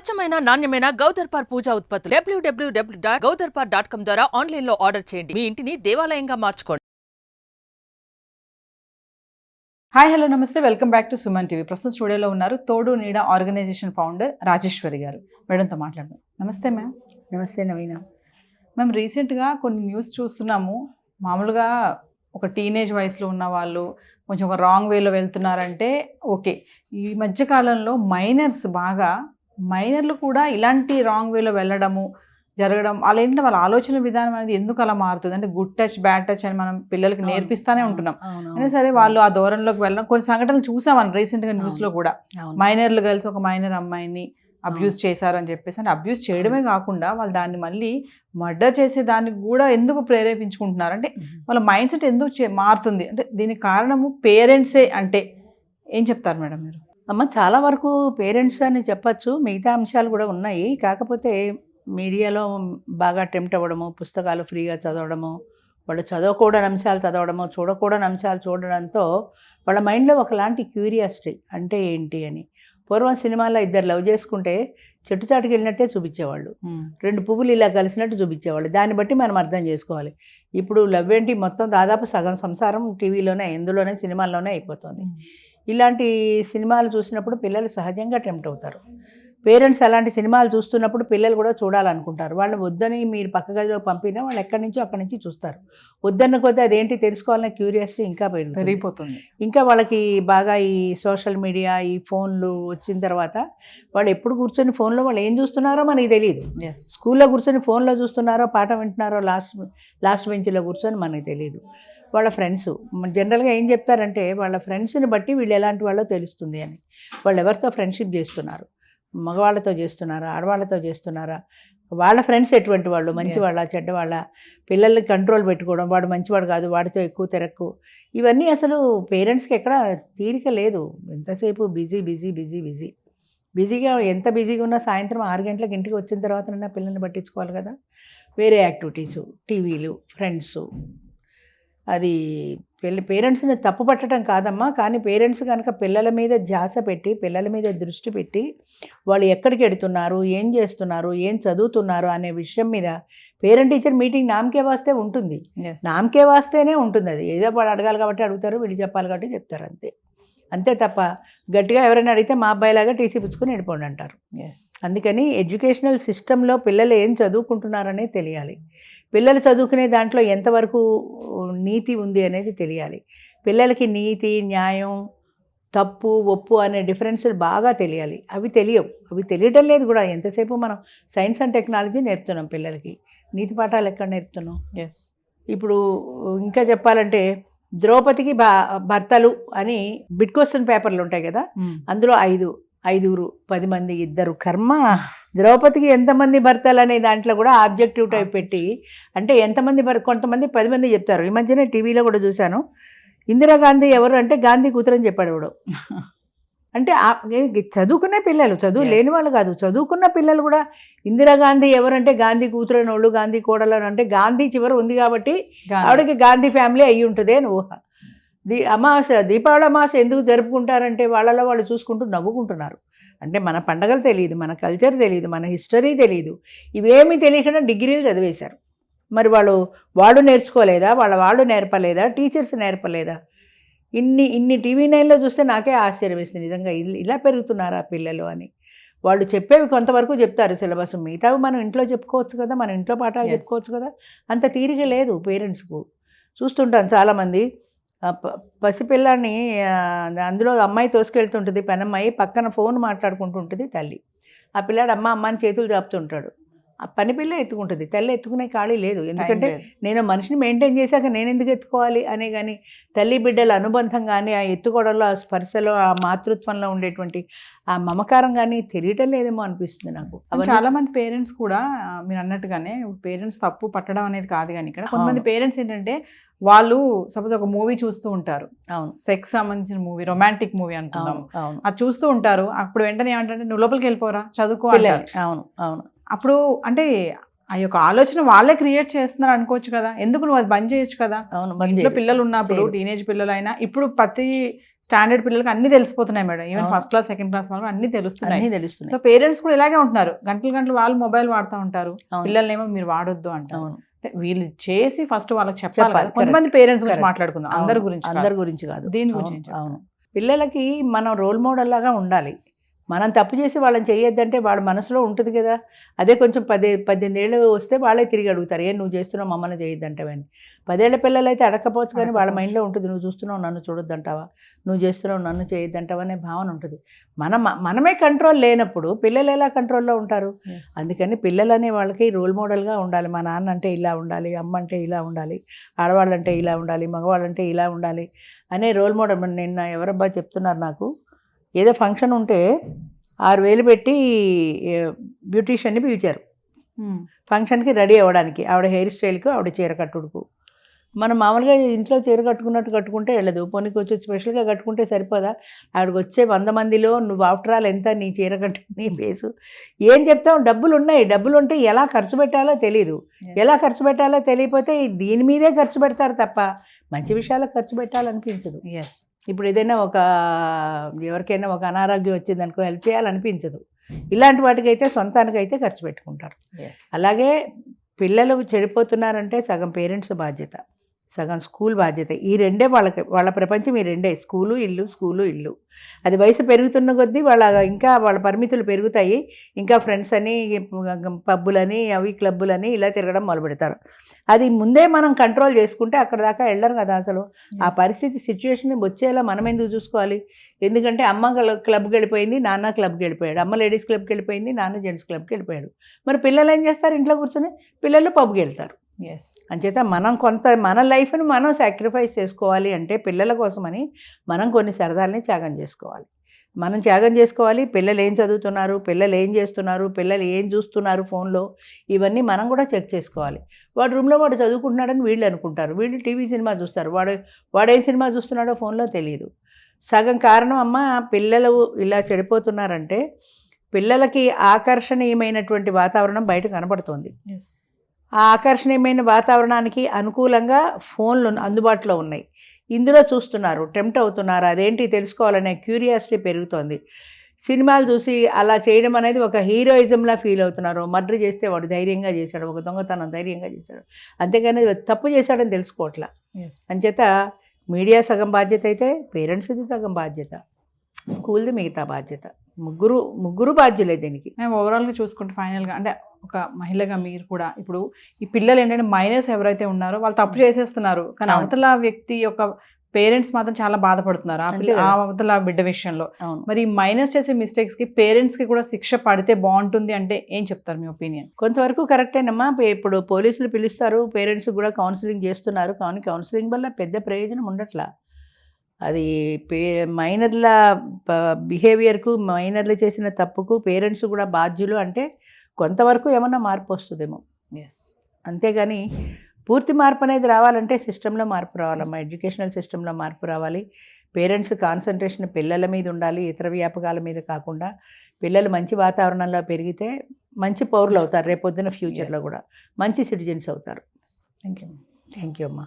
స్వచ్ఛమైన నాణ్యమైన గౌదర్పార్ పూజా ఉత్పత్తులు www.gaudarpar.com ద్వారా ఆన్లైన్ లో ఆర్డర్ చేయండి. మీ ఇంటిని దేవాలయంగా మార్చుకోండి. హాయ్ హలో నమస్తే, welcome back to Suman TV. ప్రస్తుతం స్టూడియోలో ఉన్నారు తోడు నీడ ఆర్గనైజేషన్ ఫౌండర్ రాజేశ్వరి గారు. మేడంతో మాట్లాడదాం. నమస్తే మ్యామ్. నమస్తే నవీన. మ్యామ్, రీసెంట్గా కొన్ని న్యూస్ చూస్తున్నాము. మామూలుగా ఒక టీనేజ్ వయసులో ఉన్న వాళ్ళు కొంచెం ఒక రాంగ్ వేలో వెళ్తున్నారంటే ఓకే. ఈ మధ్యకాలంలో మైనర్లు కూడా ఇలాంటి రాంగ్ వేలో వెళ్ళడము జరగడం, అలా ఏంటంటే వాళ్ళ ఆలోచన విధానం అనేది ఎందుకు అలా మారుతుంది అంటే గుడ్ టచ్ బ్యాడ్ టచ్ అని మనం పిల్లలకి నేర్పిస్తానే ఉంటున్నాం. అయినా సరే వాళ్ళు ఆ దూరంలోకి వెళ్ళడం కొన్ని సంఘటనలు చూసామని రీసెంట్గా న్యూస్లో కూడా మైనర్లు కలిసి ఒక మైనర్ అమ్మాయిని అబ్యూస్ చేశారని చెప్పేసి, అంటే అబ్యూస్ చేయడమే కాకుండా వాళ్ళు దాన్ని మళ్ళీ మర్డర్ చేసే దానికి కూడా ఎందుకు ప్రేరేపించుకుంటున్నారు అంటే వాళ్ళ మైండ్ సెట్ ఎందుకు మారుతుంది అంటే దీనికి కారణము పేరెంట్సే అంటే ఏం చెప్తారు మేడం మీరు? అమ్మ, చాలా వరకు పేరెంట్స్ అని చెప్పచ్చు, మిగతా అంశాలు కూడా ఉన్నాయి. కాకపోతే మీడియాలో బాగా టెంప్ట్ అవ్వడము, పుస్తకాలు ఫ్రీగా చదవడము, వాళ్ళు చదవకూడని అంశాలు చదవడము, చూడకూడని అంశాలు చూడడంతో వాళ్ళ మైండ్లో ఒకలాంటి క్యూరియాసిటీ అంటే ఏంటి అని. పూర్వం సినిమాల్లో ఇద్దరు లవ్ చేసుకుంటే చెట్టు చాటుకి వెళ్ళినట్టే చూపించేవాళ్ళు, రెండు పువ్వులు ఇలా కలిసినట్టు చూపించేవాళ్ళు. దాన్ని బట్టి మనం అర్థం చేసుకోవాలి. ఇప్పుడు లవ్ ఏంటి, మొత్తం దాదాపు సగం సంసారం టీవీలోనే, ఎందులోనే, సినిమాల్లోనే అయిపోతుంది. ఇలాంటి సినిమాలు చూసినప్పుడు పిల్లలు సహజంగా టెంప్ట్ అవుతారు. పేరెంట్స్ అలాంటి సినిమాలు చూస్తున్నప్పుడు పిల్లలు కూడా చూడాలనుకుంటారు. వాళ్ళని వద్దని మీరు పక్క గదిలో పంపినా వాళ్ళు ఎక్కడి నుంచో అక్కడి నుంచి చూస్తారు. వద్దన్న కొద్దీ అదేంటి తెలుసుకోవాలనే క్యూరియాసిటీ ఇంకా పెరిగిపోతుంది. ఇంకా వాళ్ళకి బాగా ఈ సోషల్ మీడియా, ఈ ఫోన్లు వచ్చిన తర్వాత వాళ్ళు ఎప్పుడు కూర్చొని ఫోన్లో వాళ్ళు ఏం చూస్తున్నారో మనకి తెలియదు. స్కూల్లో కూర్చొని ఫోన్లో చూస్తున్నారో, పాఠం వింటున్నారో లాస్ట్ బెంచ్లో కూర్చొని మనకి తెలియదు. వాళ్ళ ఫ్రెండ్స్ జనరల్గా ఏం చెప్తారంటే వాళ్ళ ఫ్రెండ్స్ని బట్టి వీళ్ళు ఎలాంటి వాళ్ళో తెలుస్తుంది అని. వాళ్ళు ఎవరితో ఫ్రెండ్షిప్ చేస్తున్నారు, మగవాళ్ళతో చేస్తున్నారా, ఆడవాళ్ళతో చేస్తున్నారా, వాళ్ళ ఫ్రెండ్స్ ఎటువంటి వాళ్ళు, మంచివాళ్ళ చెడ్డవాళ్ళ, పిల్లల్ని కంట్రోల్ పెట్టుకోవడం, వాడు మంచివాడు కాదు, వాడితో ఎక్కువ తిరక్కు, ఇవన్నీ అసలు పేరెంట్స్కి ఎక్కడ తీరిక లేదు. ఎంతసేపు బిజీగా ఎంత బిజీగా ఉన్నా సాయంత్రం 6 గంటలకు ఇంటికి వచ్చిన తర్వాత పిల్లల్ని పట్టించుకోవాలి కదా. వేరే యాక్టివిటీసు, టీవీలు, ఫ్రెండ్స్. అది పేరెంట్స్ని తప్పు పట్టడం కాదమ్మా, కానీ పేరెంట్స్ కనుక పిల్లల మీద ధ్యాస పెట్టి, పిల్లల మీద దృష్టి పెట్టి, వాళ్ళు ఎక్కడికి వెడుతున్నారు, ఏం చేస్తున్నారు, ఏం చదువుతున్నారు అనే విషయం మీద పేరెంట్ టీచర్ మీటింగ్ నామకే వాస్తే ఉంటుంది. నామకే వాస్తేనే ఉంటుంది. అది ఏదో వాళ్ళు అడగాలి కాబట్టి అడుగుతారు, వీళ్ళు చెప్పాలి కాబట్టి చెప్తారు, అంతే తప్ప గట్టిగా ఎవరైనా అడిగితే మా అబ్బాయిలాగా టీసీ పుచ్చుకొని వెళ్ళిపోండి అంటారు. అందుకని ఎడ్యుకేషనల్ సిస్టంలో పిల్లలు ఏం చదువుకుంటున్నారనే తెలియాలి. పిల్లలు చదువుకునే దాంట్లో ఎంతవరకు నీతి ఉంది అనేది తెలియాలి. పిల్లలకి నీతి, న్యాయం, తప్పు, ఒప్పు అనే డిఫరెన్స్లు బాగా తెలియాలి. అవి తెలియటం లేదు కూడా. ఎంతసేపు మనం సైన్స్ అండ్ టెక్నాలజీ నేర్పుతున్నాం పిల్లలకి, నీతి పాఠాలు ఎక్కడ నేర్పుతున్నాం? ఇప్పుడు ఇంకా చెప్పాలంటే ద్రౌపదికి భర్తలు అని బిట్ క్వశ్చన్ పేపర్లు ఉంటాయి కదా, అందులో 5, 10 మంది, 2 కర్మ. ద్రౌపదికి ఎంతమంది భర్తలు అనే దాంట్లో కూడా ఆబ్జెక్టివ్ టైప్ పెట్టి, అంటే ఎంతమంది కొంతమంది 10 మంది చెప్తారు. ఈ మధ్యనే టీవీలో కూడా చూశాను, ఇందిరాగాంధీ ఎవరు అంటే గాంధీ కూతురని చెప్పాడు ఎవడు. అంటే చదువుకునే పిల్లలు, చదువు లేని వాళ్ళు కాదు, చదువుకున్న పిల్లలు కూడా ఇందిరాగాంధీ ఎవరంటే గాంధీ కూతురని వాళ్ళు, గాంధీ కోడలని అంటే గాంధీ చివర ఉంది కాబట్టి ఆవిడకి గాంధీ ఫ్యామిలీ అయ్యి ఉంటుంది అని ఊహ. దీపావళి అమావాస్య ఎందుకు జరుపుకుంటారంటే వాళ్ళలో వాళ్ళు చూసుకుంటూ నవ్వుకుంటున్నారు. అంటే మన పండగలు తెలియదు, మన కల్చర్ తెలియదు, మన హిస్టరీ తెలియదు, ఇవేమీ తెలియకుండా డిగ్రీలు చదివేశారు. మరి వాడు నేర్చుకోలేదా, వాళ్ళు నేర్పలేదా, టీచర్స్ నేర్పలేదా? ఇన్ని టీవీ నైన్లో చూస్తే నాకే ఆశ్చర్యం వేస్తుంది నిజంగా. ఇలా పెరుగుతున్నారా పిల్లలు అని. వాళ్ళు చెప్పేవి కొంతవరకు చెప్తారు సిలబస్, మిగతావి మనం ఇంట్లో చెప్పుకోవచ్చు కదా, మన ఇంట్లో పాఠాలు చెప్పుకోవచ్చు కదా. అంత తీరిక లేదు పేరెంట్స్కు. చూస్తుంటాను చాలామంది పసిపిల్లాన్ని, అందులో అమ్మాయి తోసుకెళ్తుంటుంది, పెనమ్మాయి పక్కన ఫోన్ మాట్లాడుకుంటుంటుంది తల్లి. ఆ పిల్లాడు అమ్మ అని చేతులు చాపుతుంటాడు. ఆ పని పిల్ల ఎత్తుకుంటుంది, తల్లి ఎత్తుకునే ఖాళీ లేదు. ఎందుకంటే నేను మనిషిని మెయింటైన్ చేశాక నేను ఎందుకు ఎత్తుకోవాలి అనే. కానీ తల్లి బిడ్డల అనుబంధం కానీ, ఆ ఎత్తుకోవడంలో, ఆ స్పర్శలో, ఆ మాతృత్వంలో ఉండేటువంటి ఆ మమకారం కానీ తెలియటం లేదేమో అనిపిస్తుంది నాకు. చాలామంది పేరెంట్స్ కూడా మీరు అన్నట్టుగానే పేరెంట్స్ తప్పు పట్టడం అనేది కాదు, కానీ ఇక్కడ కొంతమంది పేరెంట్స్ ఏంటంటే వాళ్ళు సపోజ్ ఒక మూవీ చూస్తూ ఉంటారు, సెక్స్ సంబంధించిన మూవీ, రొమాంటిక్ మూవీ అనుకుందాం, అది చూస్తూ ఉంటారు. అప్పుడు వెంటనే ఏమంటే నువ్వు లోపలికి వెళ్ళిపోరా, చదువుకోవాలి. అవును. అప్పుడు అంటే ఆ యొక్క ఆలోచన వాళ్ళే క్రియేట్ చేస్తున్నారు అనుకోవచ్చు కదా. ఎందుకు నువ్వు అది బంద్ చేయొచ్చు కదా. ఇంట్లో పిల్లలు ఉన్నప్పుడు, టీనేజ్ పిల్లలు అయినా ఇప్పుడు ప్రతి స్టాండర్డ్ పిల్లలకి అన్ని తెలిసిపోతున్నాయి మేడం. ఈవెన్ అవును. ఫస్ట్ క్లాస్ సెకండ్ క్లాస్ వాళ్ళకి అన్ని తెలుస్తున్నాయి. అన్నీ సో తెలుస్తున్నాయి. పేరెంట్స్ కూడా ఇలాగే ఉంటున్నారు, గంటలు వాళ్ళు మొబైల్ వాడుతూ ఉంటారు, అవును. పిల్లల్నేమో మీరు వాడొద్దు అంటారు. అవును. అంటే వీళ్ళు చేసి ఫస్ట్ వాళ్ళకి చెప్పాలి చెప్పాలి. కదా. కొంతమంది పేరెంట్స్ గురించి Correct. మాట్లాడుకుందాం, అందరి అవును. గురించి అందరి గురించి కాదు. దీని అవును, గురించి ఏం చెప్తారు? అవును. పిల్లలకి మనం రోల్ మోడల్ లాగా ఉండాలి. మనం తప్పు చేసి వాళ్ళని చేయొద్దంటే వాళ్ళ మనసులో ఉంటుంది కదా. అదే కొంచెం 18 ఏళ్ళు వస్తే వాళ్ళే తిరిగి అడుగుతారు, ఏం నువ్వు చేస్తున్నావు మమ్మల్ని చేయొద్దంటావని. 10 ఏళ్ల పిల్లలు అయితే అడగకపోవచ్చు, కానీ వాళ్ళ మైండ్లో ఉంటుంది, నువ్వు చూస్తున్నావు నన్ను చూడొద్దంటావా, నువ్వు చేస్తున్నావు నన్ను చేయొద్దంటావా అనే భావన ఉంటుంది. మనమే కంట్రోల్ లేనప్పుడు పిల్లలు ఎలా కంట్రోల్లో ఉంటారు? Yes. అందుకని పిల్లలు అనే వాళ్ళకి రోల్ మోడల్గా ఉండాలి. మా నాన్న అంటే ఇలా ఉండాలి, అమ్మ అంటే ఇలా ఉండాలి, ఆడవాళ్ళంటే ఇలా ఉండాలి, మగవాళ్ళంటే ఇలా ఉండాలి అనే రోల్ మోడల్. నిన్న ఎవరబ్బా చెప్తున్నారు నాకు, ఏదో ఫంక్షన్ ఉంటే 6,000 పెట్టి బ్యూటీషియన్ని పిలిచారు ఫంక్షన్కి రెడీ అవ్వడానికి, ఆవిడ హెయిర్ స్టైల్కు, ఆవిడ చీర కట్టుడుకు. మనం మామూలుగా ఇంట్లో చీర కట్టుకున్నట్టు కట్టుకుంటే వెళ్ళదు, పొనికి వచ్చి స్పెషల్గా కట్టుకుంటే సరిపోదా? ఆవిడకి వచ్చే 100 మందిలో నువ్వు ఆఫ్టర్ ఆల్ ఎంత నీ చీర కట్టు, నీ ఫేసు ఏం చెప్తావు? డబ్బులు ఉన్నాయి, డబ్బులు ఉంటే ఎలా ఖర్చు పెట్టాలో తెలియదు. ఎలా ఖర్చు పెట్టాలో తెలియకపోతే దీని మీదే ఖర్చు పెడతారు తప్ప మంచి విషయాలకు ఖర్చు పెట్టాలనిపించదు. ఎస్. ఇప్పుడు ఏదైనా ఎవరికైనా ఒక అనారోగ్యం వచ్చిందనుకో హెల్ప్ చేయాలనిపించదు. ఇలాంటి వాటికైతే సొంతానికైతే ఖర్చు పెట్టుకుంటారు. అలాగే పిల్లలు చెడిపోతున్నారంటే సగం పేరెంట్స్ బాధ్యత, సగం స్కూల్ బాధ్యత. ఈ రెండే వాళ్ళ ప్రపంచం, ఈ రెండే, స్కూలు ఇల్లు. అది వయసు పెరుగుతున్న కొద్దీ వాళ్ళ పరిమితులు పెరుగుతాయి. ఇంకా ఫ్రెండ్స్ అని, పబ్బులని, అవి క్లబ్బులని ఇలా తిరగడం మొదలు పెడతారు. అది ముందే మనం కంట్రోల్ చేసుకుంటే అక్కడ దాకా వెళ్ళరు కదా అసలు. ఆ పరిస్థితి సిచ్యువేషన్ వచ్చేలా మనం ఎందుకు చూసుకోవాలి? ఎందుకంటే అమ్మ క్లబ్కి వెళ్ళిపోయింది, నాన్న క్లబ్కి వెళ్ళిపోయాడు, అమ్మ లేడీస్ క్లబ్కి వెళ్ళిపోయింది, నాన్న జెంట్స్ క్లబ్కి వెళ్ళిపోయాడు. మరి పిల్లలు ఏం చేస్తారు? ఇంట్లో కూర్చొని పిల్లలు పబ్కి వెళ్తారు. ఎస్. అంచేత మనం మన లైఫ్ని మనం సాక్రిఫైస్ చేసుకోవాలి అంటే పిల్లల కోసమని మనం కొన్ని సరదాలని త్యాగం చేసుకోవాలి. పిల్లలు ఏం చదువుతున్నారు, పిల్లలు ఏం చేస్తున్నారు, పిల్లలు ఏం చూస్తున్నారు ఫోన్లో, ఇవన్నీ మనం కూడా చెక్ చేసుకోవాలి. వాడు రూమ్లో వాడు చదువుకుంటున్నాడని వీళ్ళు అనుకుంటారు, వీళ్ళు టీవీ సినిమా చూస్తారు, వాడేం సినిమా చూస్తున్నాడో ఫోన్లో తెలియదు. సగం కారణం అమ్మ పిల్లలు ఇలా చెడిపోతున్నారంటే పిల్లలకి ఆకర్షణీయమైనటువంటి వాతావరణం బయట కనబడుతోంది. ఆ ఆకర్షణీయమైన వాతావరణానికి అనుకూలంగా ఫోన్లు అందుబాటులో ఉన్నాయి, ఇందులో చూస్తున్నారు, టెంప్ట్ అవుతున్నారు, అదేంటి తెలుసుకోవాలనే క్యూరియాసిటీ పెరుగుతోంది. సినిమాలు చూసి అలా చేయడం అనేది ఒక హీరోయిజంలా ఫీల్ అవుతున్నారు. మర్డర్ చేస్తే వాడు ధైర్యంగా చేశాడు, ఒక దొంగతనం ధైర్యంగా చేశాడు, అంతేగాని తప్పు చేశాడని తెలుసుకోవట్లా. అంచేత మీడియా సగం బాధ్యత అయితే పేరెంట్స్ది సగం బాధ్యత, స్కూల్ది మిగతా బాధ్యత. ముగ్గురు బాధ్యులే దీనికి. మేము ఓవరాల్గా చూసుకుంటే ఫైనల్గా అంటే ఒక మహిళగా మీరు కూడా ఇప్పుడు ఈ పిల్లలు ఏంటంటే మైనస్ ఎవరైతే ఉన్నారో వాళ్ళు తప్పు చేసేస్తున్నారు, కానీ అవతల వ్యక్తి యొక్క పేరెంట్స్ మాత్రం చాలా బాధపడుతున్నారు ఆ అవతల బిడ్డ విషయంలో. మరి మైనస్ చేసే మిస్టేక్స్కి పేరెంట్స్కి కూడా శిక్ష పడితే బాగుంటుంది అంటే ఏం చెప్తారు మీ ఒపీనియన్? కొంతవరకు కరెక్టేనమ్మా. ఇప్పుడు పోలీసులు పిలుస్తారు, పేరెంట్స్ కూడా కౌన్సిలింగ్ చేస్తున్నారు, కానీ కౌన్సిలింగ్ వల్ల పెద్ద ప్రయోజనం ఉండట్లా. అది మైనర్ల బిహేవియర్కు, మైనర్లు చేసిన తప్పుకు పేరెంట్స్ కూడా బాధ్యులు అంటే కొంతవరకు ఏమన్నా మార్పు వస్తుందేమో. అంతేగాని పూర్తి మార్పు అనేది రావాలంటే సిస్టంలో మార్పు రావాలమ్మా, ఎడ్యుకేషనల్ సిస్టంలో మార్పు రావాలి. పేరెంట్స్ కాన్సన్ట్రేషన్ పిల్లల మీద ఉండాలి, ఇతర వ్యాపకాల మీద కాకుండా. పిల్లలు మంచి వాతావరణంలో పెరిగితే మంచి పౌరులు అవుతారు, రేపొద్దున ఫ్యూచర్లో కూడా మంచి సిటిజన్స్ అవుతారు. థ్యాంక్ యూ అమ్మా.